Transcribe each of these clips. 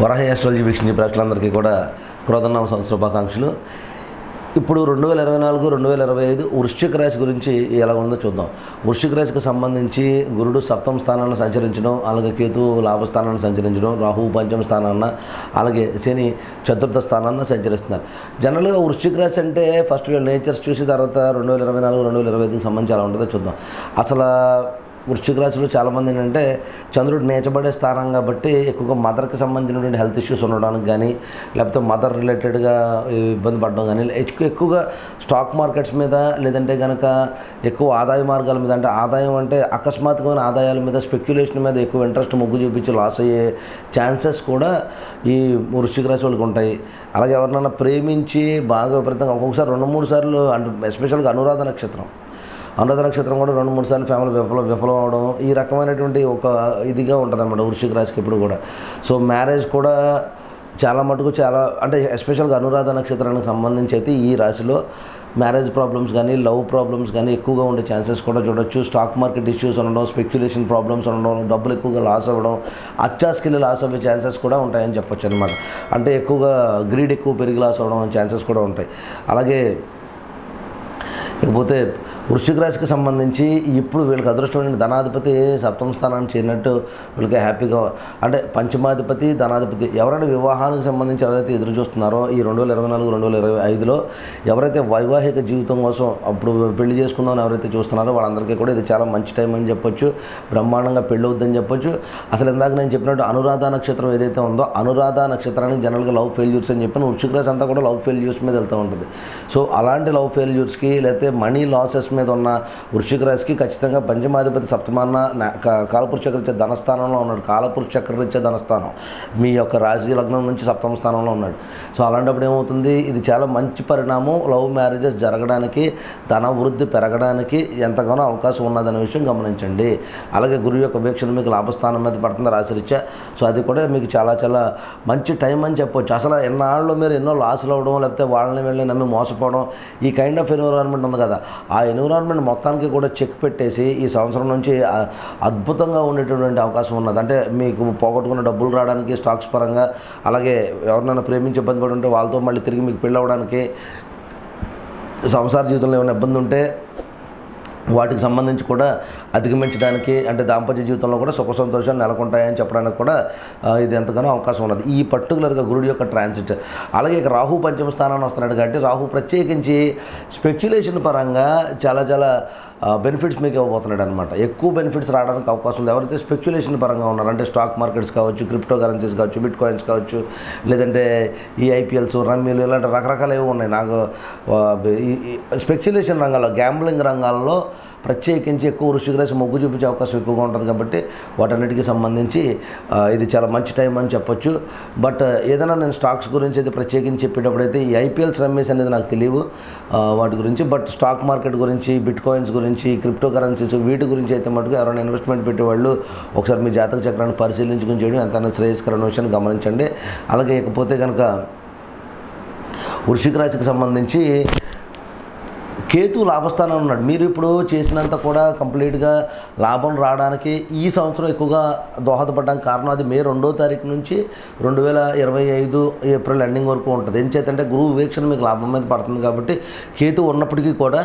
వరాహ astrology వీక్షించే ప్రేక్షకులందరికీ కూడా క్రోధనామ సంవత్సర శుభాకాంక్షలు. ఇప్పుడు 2024 2025 వృశ్చిక రాశి గురించి ఎలా ఉందో చూద్దాం. వృశ్చిక రాశికి సంబంధించి గురుడు సప్తమ స్థానాన్ని సంచరించడం, అలాగే కేతు లాభస్థానాన్ని సంచరించడం, రాహు పంచమ స్థానాన్న, అలాగే శని చతుర్థ స్థానాన్ని సంచరిస్తున్నారు. జనరల్గా వృశ్చిక రాశి అంటే ఫస్ట్ వీళ్ళ నేచర్స్ చూసి తర్వాత 2024 2025కి సంబంధించి ఎలా ఉంటుందో చూద్దాం. అసలు వృశ్చిక రాశిలో చాలామంది ఏంటంటే చంద్రుడు నేచబడే స్థానం కాబట్టి ఎక్కువగా మదర్కి సంబంధించినటువంటి హెల్త్ ఇష్యూస్ ఉండడానికి కానీ, లేకపోతే మదర్ రిలేటెడ్గా ఇబ్బంది పడడం కానీ, ఎక్కువగా స్టాక్ మార్కెట్స్ మీద, లేదంటే కనుక ఎక్కువ ఆదాయ మార్గాల మీద, అంటే ఆదాయం అంటే అకస్మాత్తుమైన ఆదాయాల మీద, స్పెక్యులేషన్ మీద ఎక్కువ ఇంట్రెస్ట్ మొగ్గు చూపించి లాస్ అయ్యే ఛాన్సెస్ కూడా ఈ వృశ్చిక రాశి వాళ్ళకి ఉంటాయి. అలాగే ఎవరినైనా ప్రేమించి బాగా విపరీతంగా ఒక్కొక్కసారి 2-3 సార్లు, అంటే ఎస్పెషల్గా అనురాధ నక్షత్రం కూడా 2-3 సార్లు ఫ్యామిలీ విఫలం అవడం, ఈ రకమైనటువంటి ఒక ఇదిగా ఉంటుంది అన్నమాట వృశ్చిక రాశికి ఎప్పుడు కూడా. సో మ్యారేజ్ కూడా చాలా మటుకు అంటే ఎస్పెషల్గా అనురాధ నక్షత్రానికి సంబంధించి అయితే ఈ రాశిలో మ్యారేజ్ ప్రాబ్లమ్స్ కానీ, లవ్ ప్రాబ్లమ్స్ కానీ ఎక్కువగా ఉండే ఛాన్సెస్ కూడా చూడొచ్చు. స్టాక్ మార్కెట్ ఇష్యూస్ ఉండడం, స్పెక్యులేషన్ ప్రాబ్లమ్స్ ఉండడం, డబ్బులు ఎక్కువగా లాస్ అవ్వడం, అత్యాస్కిల్ లాస్ అయ్యే ఛాన్సెస్ కూడా ఉంటాయని చెప్పొచ్చు అనమాట. అంటే ఎక్కువగా గ్రీడ్ ఎక్కువ పెరిగి లాస్ అవ్వడం ఛాన్సెస్ కూడా ఉంటాయి. అలాగే ఇకపోతే వృశ్చిక రాశికి సంబంధించి ఇప్పుడు వీళ్ళకి అదృష్టమైన ధనాధిపతి సప్తమ స్థానాన్ని చేరినట్టు వీళ్ళకి హ్యాపీగా, అంటే పంచమాధిపతి ధనాధిపతి ఎవరైనా వివాహానికి సంబంధించి ఎవరైతే ఎదురు చూస్తున్నారో ఈ 2024 2025లో ఎవరైతే వైవాహిక జీవితం కోసం అప్పుడు పెళ్లి చేసుకుందామని ఎవరైతే చూస్తున్నారో వాళ్ళందరికీ కూడా ఇది చాలా మంచి టైం అని చెప్పొచ్చు. బ్రహ్మాండంగా పెళ్ళి అవుద్దని చెప్పొచ్చు. అసలు ఇందాక నేను చెప్పినట్టు అనురాధ నక్షత్రం ఏదైతే ఉందో, అనురాధ నక్షత్రానికి జనరల్గా లవ్ ఫెయిల్యూర్స్ అని చెప్పిన వృశ్చిక రాశి అంతా కూడా లవ్ ఫెయిల్యూర్స్ మీద వెళ్తూ ఉంటుంది. సో అలాంటి లవ్ ఫెయిల్యూర్స్కి, లేకపోతే మనీ లాసెస్ మీద ఉన్న వృశ్చిక రాశికి ఖచ్చితంగా పంచమాధిపతి సప్తమాన్న కాలపురుష చక్రరీత్యా ధనస్థానంలో ఉన్నాడు. కాలపురుష చక్రరీత్యా ధనస్థానం మీ యొక్క రాశి లగ్నం నుంచి సప్తమ స్థానంలో ఉన్నాడు. సో అలాంటప్పుడు ఏమవుతుంది, ఇది చాలా మంచి పరిణామం. లవ్ మ్యారేజెస్ జరగడానికి, ధన వృద్ధి పెరగడానికి ఎంతగానో అవకాశం ఉన్నదనే విషయం గమనించండి. అలాగే గురువు యొక్క వీక్షణ మీకు లాభస్థానం మీద పడుతుంది రాశిరీత్యా. సో అది కూడా మీకు చాలా చాలా మంచి టైం అని చెప్పొచ్చు. అసలు ఎన్నాళ్ళు మీరు ఎన్నో లాసులు అవ్వడం, లేకపోతే వాళ్ళని వెళ్ళి నమ్మి మోసపోవడం, ఈ కైండ్ ఆఫ్ ఎన్విరాన్మెంట్ ఉంది కదా, ఆ ఎన్విరాన్మెంట్ మొత్తానికి కూడా చెక్ పెట్టేసి ఈ సంవత్సరం నుంచి అద్భుతంగా ఉండేటటువంటి అవకాశం ఉన్నది. అంటే మీకు పోగొట్టుకున్న డబ్బులు రావడానికి స్టాక్స్ పరంగా, అలాగే ఎవరినైనా ప్రేమించి ఇబ్బంది పడి ఉంటే వాళ్ళతో మళ్ళీ తిరిగి మీకు పెళ్ళి అవ్వడానికి, సంసార జీవితంలో ఏమైనా ఇబ్బంది ఉంటే వాటికి సంబంధించి కూడా అధిగమించడానికి, అంటే దాంపత్య జీవితంలో కూడా సుఖ సంతోషాలు నెలకొంటాయని చెప్పడానికి కూడా ఇది ఎంతగానో అవకాశం ఉన్నది ఈ పర్టికులర్గా గురుడు యొక్క ట్రాన్సిట్. అలాగే ఇక రాహు పంచమ స్థానాన్ని వస్తున్నాడు కాబట్టి రాహు ప్రత్యేకించి స్పెక్యులేషన్ పరంగా చాలా చాలా బెనిఫిట్స్ మీకు ఇవ్వబోతున్నాడు అనమాట. ఎక్కువ బెనిఫిట్స్ రావడానికి అవకాశం ఉంది. ఎవరైతే స్పెక్యులేషన్ పరంగా ఉన్నారు, అంటే స్టాక్ మార్కెట్స్ కావచ్చు, క్రిప్టో కరెన్సీస్ కావచ్చు, బిట్ కాయిన్స్ కావచ్చు, లేదంటే ఈ ఐపీఎల్స్, రమ్మీలు, ఇలాంటి రకరకాలు ఏవి ఉన్నాయి. నాకు ఈ స్పెక్యులేషన్ రంగాల్లో, గ్యాంబ్లింగ్ రంగాల్లో ప్రత్యేకించి ఎక్కువ వృశ్చిక రాశి మొగ్గు చూపించే అవకాశం ఎక్కువగా ఉంటుంది కాబట్టి వాటన్నిటికీ సంబంధించి ఇది చాలా మంచి టైం అని చెప్పొచ్చు. బట్ ఏదైనా నేను స్టాక్స్ గురించి అయితే ప్రత్యేకించి చెప్పేటప్పుడు అయితే ఈ ఐపీఎల్స్ రమ్మేసి అనేది నాకు తెలియవు వాటి గురించి. బట్ స్టాక్ మార్కెట్ గురించి, బిట్ కాయిన్స్ గురించి, క్రిప్టో కరెన్సీస్, వీటి గురించి అయితే మటుకు ఎవరైనా ఇన్వెస్ట్మెంట్ పెట్టేవాళ్ళు ఒకసారి మీ జాతక చక్రాన్ని పరిశీలించుకుని చేయడం ఎంత శ్రేయస్కరమైన విషయాన్ని గమనించండి. అలాగే ఇకపోతే కనుక వృశ్చిక రాశికి సంబంధించి కేతు లాభస్థానం ఉన్నాడు. మీరు ఇప్పుడు చేసినంత కూడా కంప్లీట్గా లాభం రావడానికి ఈ సంవత్సరం ఎక్కువగా దోహదపడడానికి కారణం అది మే 2వ తారీఖు నుంచి 2025 ఏప్రిల్ ఎండింగ్ వరకు ఉంటుంది. ఏం చేతంటే గురువు వీక్షణ మీకు లాభం మీద పడుతుంది కాబట్టి కేతు ఉన్నప్పటికీ కూడా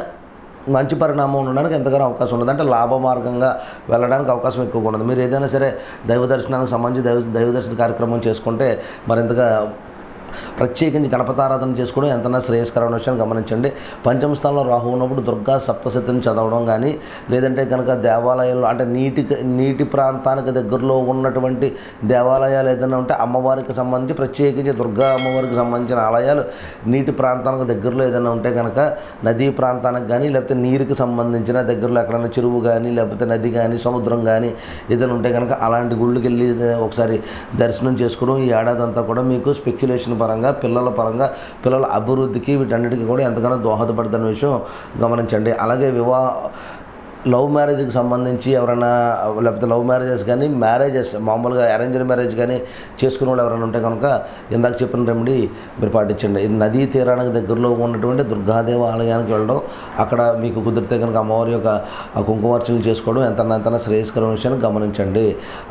మంచి పరిణామం ఉండడానికి ఎంతగానో అవకాశం ఉండదు. అంటే లాభ మార్గంగా వెళ్ళడానికి అవకాశం ఎక్కువగా ఉండదు. మీరు ఏదైనా సరే దైవ దర్శనానికి సంబంధించి దైవ దర్శన కార్యక్రమం చేసుకుంటే మరింతగా ప్రత్యేకించి గణపతారాధన చేసుకోవడం ఎంతనా శ్రేయస్కరమైన విషయాన్ని గమనించండి. పంచమ స్థానంలో రాహు ఉన్నప్పుడు దుర్గా సప్తశతిని చదవడం కానీ, లేదంటే కనుక దేవాలయాల్లో, అంటే నీటి ప్రాంతానికి దగ్గరలో ఉన్నటువంటి దేవాలయాలు ఏదైనా ఉంటే అమ్మవారికి సంబంధించి, ప్రత్యేకించి దుర్గా అమ్మవారికి సంబంధించిన ఆలయాలు నీటి ప్రాంతానికి దగ్గరలో ఏదైనా ఉంటే కనుక, నదీ ప్రాంతానికి కానీ, లేకపోతే నీరుకి సంబంధించిన దగ్గరలో ఎక్కడైనా చెరువు కానీ, లేకపోతే నది కానీ, సముద్రం కానీ ఏదైనా ఉంటే కనుక అలాంటి గుళ్ళకి వెళ్ళి ఒకసారి దర్శనం చేసుకోవడం ఈ ఏడాది అంతా కూడా మీకు స్పెక్యులేషన్ పరంగా, పిల్లల పరంగా, పిల్లల అభివృద్ధికి, వీటన్నిటికీ కూడా ఎంతగానో దోహదపడుతున్న విషయం గమనించండి. అలాగే లవ్ మ్యారేజ్కి సంబంధించి ఎవరైనా లేకపోతే లవ్ మ్యారేజెస్ కానీ మ్యారేజెస్ మామూలుగా అరేంజ్డ్ మ్యారేజ్ కానీ చేసుకునే వాళ్ళు ఎవరైనా ఉంటే కనుక ఇందాక చెప్పిన రెమెడీ మీరు పాటించండి. నదీ తీరానికి దగ్గరలో ఉన్నటువంటి దుర్గాదేవి ఆలయానికి వెళ్ళడం, అక్కడ మీకు కుదిరితే కనుక అమ్మవారి యొక్క కుంకుమార్చనలు చేసుకోవడం ఎంతైనా శ్రేయస్కరమైన విషయాన్ని గమనించండి.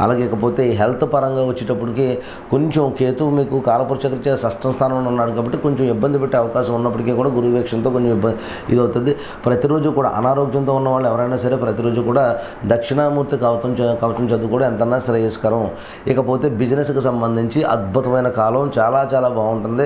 అలాగే ఇకపోతే హెల్త్ పరంగా వచ్చేటప్పటికి కొంచెం కేతువు మీకు కాలపురుషకృత్య షష్ఠ స్థానంలో ఉన్నాడు కాబట్టి కొంచెం ఇబ్బంది పెట్టే అవకాశం ఉన్నప్పటికీ కూడా గురు వీక్షణతో కొంచెం ఇది అవుతుంది. ప్రతిరోజు కూడా అనారోగ్యంతో ఉన్న వాళ్ళు ఎవరైనా సరే ప్రతిరోజు కూడా దక్షిణామూర్తి కవచం చదువుకోవడం ఎంతన్నా శ్రేయస్కరం. ఇకపోతే బిజినెస్కి సంబంధించి అద్భుతమైన కాలం, చాలా చాలా బాగుంటుంది.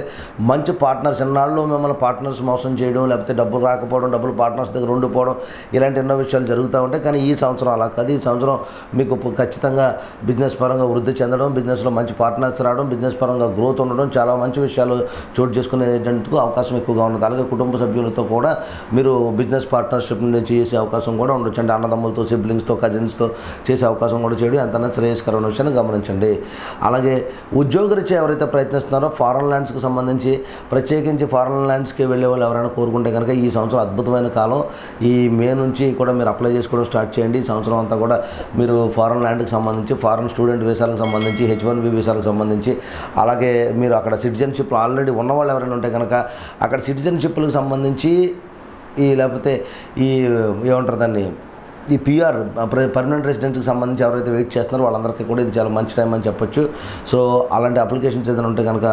మంచి పార్ట్నర్స్, ఎన్నాళ్ళు మిమ్మల్ని పార్ట్నర్స్ మోసం చేయడం, లేకపోతే డబ్బులు రాకపోవడం, డబ్బులు పార్ట్నర్స్ దగ్గర ఉండిపోవడం, ఇలాంటి ఎన్నో విషయాలు జరుగుతూ ఉంటాయి. కానీ ఈ సంవత్సరం అలా కాదు. ఈ సంవత్సరం మీకు ఖచ్చితంగా బిజినెస్ పరంగా వృద్ధి చెందడం, బిజినెస్లో మంచి పార్ట్నర్స్ రావడం, బిజినెస్ పరంగా గ్రోత్ ఉండడం, చాలా మంచి విషయాలు చోటు చేసుకునేందుకు అవకాశం ఎక్కువగా ఉన్నది. అలాగే కుటుంబ సభ్యులతో కూడా మీరు బిజినెస్ పార్ట్నర్షిప్ నుంచి చేసే అవకాశం కూడా ఉండొచ్చు. అంటే అన్నదమ్ములతో, సిబ్లింగ్స్తో, కజిన్స్తో చేసే అవకాశం కూడా చేయడం ఎంతైనా శ్రేయస్కరమైన విషయాన్ని గమనించండి. అలాగే ఉద్యోగరీత్యా ఎవరైతే ప్రయత్నిస్తున్నారో ఫారెన్ ల్యాండ్స్కి సంబంధించి, ప్రత్యేకించి ఫారెన్ ల్యాండ్స్కి వెళ్ళే వాళ్ళు ఎవరైనా కోరుకుంటే కనుక ఈ సంవత్సరం అద్భుతమైన కాలం. ఈ మే నుంచి కూడా మీరు అప్లై చేసుకోవడం స్టార్ట్ చేయండి. ఈ సంవత్సరం అంతా కూడా మీరు ఫారెన్ ల్యాండ్కి సంబంధించి, ఫారెన్ స్టూడెంట్ వీసాలకు సంబంధించి, H1B వీసాలకు సంబంధించి, అలాగే మీరు అక్కడ సిటిజన్షిప్లో ఆల్రెడీ ఉన్నవాళ్ళు ఎవరైనా ఉంటే కనుక అక్కడ సిటిజన్షిప్లకు సంబంధించి లేకపోతే ఏమంటారు దాన్ని, ఈ PR పర్మనెంట్ రెసిడెంట్కి సంబంధించి ఎవరైతే వెయిట్ చేస్తున్నారో వాళ్ళందరికీ కూడా ఇది చాలా మంచి టైం అని చెప్పొచ్చు. సో అలాంటి అప్లికేషన్స్ ఏదైనా ఉంటే కనుక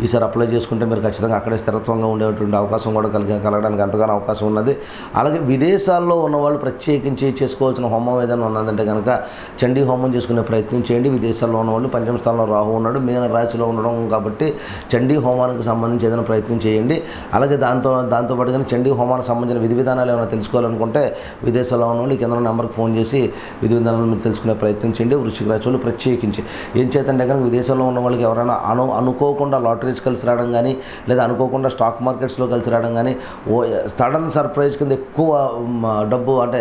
ఈసారి అప్లై చేసుకుంటే మీరు ఖచ్చితంగా అక్కడే స్థిరత్వంగా ఉండేటువంటి అవకాశం కూడా కలగడానికి ఎంతగానో అవకాశం ఉన్నది. అలాగే విదేశాల్లో ఉన్నవాళ్ళు ప్రత్యేకించి చేసుకోవాల్సిన హోమం ఏదైనా ఉన్నదంటే కనుక చండీ హోమం చేసుకునే ప్రయత్నం చేయండి. విదేశాల్లో ఉన్నవాళ్ళు, పంచమ స్థానంలో రాహు ఉన్నాడు, మీన రాశిలో ఉండడం కాబట్టి చండీ హోమానికి సంబంధించి ఏదైనా ప్రయత్నం చేయండి. అలాగే దాంతోపాటుగా చండీ హోమానికి సంబంధించిన విధి విధానాలు ఏమైనా తెలుసుకోవాలనుకుంటే విదేశాల్లో ఉన్నవాళ్ళు కింద నెంబర్కి ఫోన్ చేసి విధి విధానాలు మీరు తెలుసుకునే ప్రయత్నం చేయండి. వృశ్చిక రాశి వాళ్ళు ప్రత్యేకించి ఏం చేతంటే కనుక విదేశాల్లో ఉన్న వాళ్ళకి ఎవరైనా అనుకోకుండా లాటరీస్ కలిసి రావడం కానీ, లేదా అనుకోకుండా స్టాక్ మార్కెట్స్లో కలిసి రావడం కానీ, సడన్ సర్ప్రైజ్ కింద ఎక్కువ డబ్బు అంటే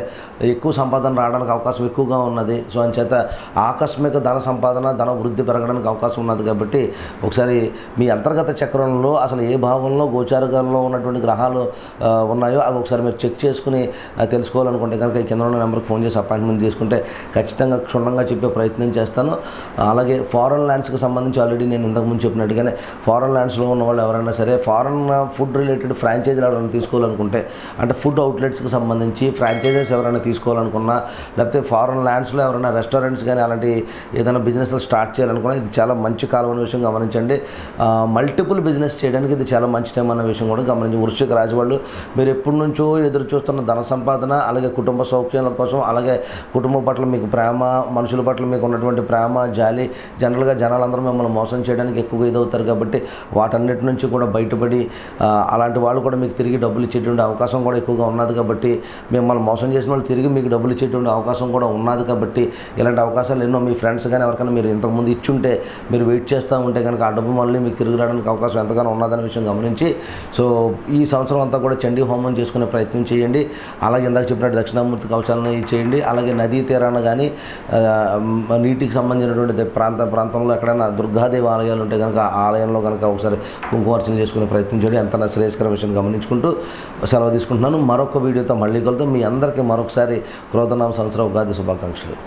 ఎక్కువ సంపాదన రావడానికి అవకాశం ఎక్కువగా ఉన్నది. సో అంచేత ఆకస్మిక ధన సంపాదన, ధన వృద్ధి పెరగడానికి అవకాశం ఉన్నది. కాబట్టి ఒకసారి మీ అంతర్గత చక్రంలో అసలు ఏ భావంలో గోచారకాలంలో ఉన్నటువంటి గ్రహాలు ఉన్నాయో అవి ఒకసారి మీరు చెక్ చేసుకుని తెలుసుకోవాలనుకుంటే కనుక కింద ఉన్న నెంబర్కి ఫోన్ చేసి అపాయింట్మెంట్ తీసుకుంటే ఖచ్చితంగా క్షుణ్ణంగా చెప్పే ప్రయత్నం చేస్తాను. అలాగే ఫారెన్ ల్యాండ్స్కి సంబంధించి ఆల్రెడీ నేను ఇంతకుముందు చెప్పినట్టుగానే ఫారెన్ ల్యాండ్స్లో ఉన్న వాళ్ళు ఎవరైనా సరే ఫారెన్ ఫుడ్ రిలేటెడ్ ఫ్రాంచైజీలు ఎవరైనా తీసుకోవాలనుకుంటే, అంటే ఫుడ్ అవుట్లెట్స్కి సంబంధించి ఫ్రాంచైజెస్ ఎవరైనా తీసుకోవాలనుకున్నా, లేకపోతే ఫారెన్ ల్యాండ్స్లో ఎవరైనా రెస్టారెంట్స్ కానీ అలాంటి ఏదైనా బిజినెస్లు స్టార్ట్ చేయాలనుకున్నా ఇది చాలా మంచి కాలం అనే విషయం గమనించండి. మల్టిపుల్ బిజినెస్ చేయడానికి ఇది చాలా మంచి టైం అనే విషయం కూడా గమనించి. వృశ్చిక రాశి వాళ్ళు మీరు ఎప్పటి నుంచో ఎదురు చూస్తున్న ధన సంపాదన, అలాగే కుటుంబ సౌఖ్యాల కోసం, అలాగే కుటుంబం పట్ల మీకు ప్రేమ, మనుషుల పట్ల మీకు ఉన్నటువంటి ప్రేమ, జాలి, జనరల్గా జనాలందరూ మిమ్మల్ని మోసం చేయడానికి ఎక్కువగా ఇదవుతారు కాబట్టి వాటన్నిటి నుంచి కూడా బయటపడి అలాంటి వాళ్ళు కూడా మీకు తిరిగి డబ్బులు ఇచ్చేటువంటి అవకాశం కూడా ఎక్కువగా ఉన్నది. కాబట్టి మిమ్మల్ని మోసం చేసిన వాళ్ళు తిరిగి మీకు డబ్బులు ఇచ్చేటువంటి అవకాశం కూడా ఉన్నది. కాబట్టి ఇలాంటి అవకాశాలు ఎన్నో మీ ఫ్రెండ్స్ కానీ ఎవరికైనా మీరు ఇంతకుముందు ఇచ్చుంటే మీరు వెయిట్ చేస్తూ ఉంటే కనుక ఆ డబ్బు మళ్ళీ మీకు తిరిగి రావడానికి అవకాశం ఎంతగానో ఉన్నదనే విషయం గమనించి, సో ఈ సంవత్సరం అంతా కూడా చండీ హోమం చేసుకునే ప్రయత్నం చేయండి. అలాగే ఇందాక చెప్పినట్టు దక్షిణామూర్తి కవచాలను చేయండి. అలాగే నదీ తీరాన కానీ నీటికి సంబంధించినటువంటి ప్రాంతంలో ఎక్కడైనా దుర్గాదేవి ఆలయాలు ఉంటే కనుక ఆ ఆలయంలో కనుక ఒకసారి కుంకుమార్చన చేసుకునే ప్రయత్నం చేయండి. ఎంత శ్రేయస్కర విషయం గమనించుకుంటూ సెలవు తీసుకుంటున్నాను. మరొక వీడియోతో మళ్ళీ కలుద్దాం. మీ అందరికీ మరొకసారి క్రోధనామ సంవత్సర ఉగాది శుభాకాంక్షలు.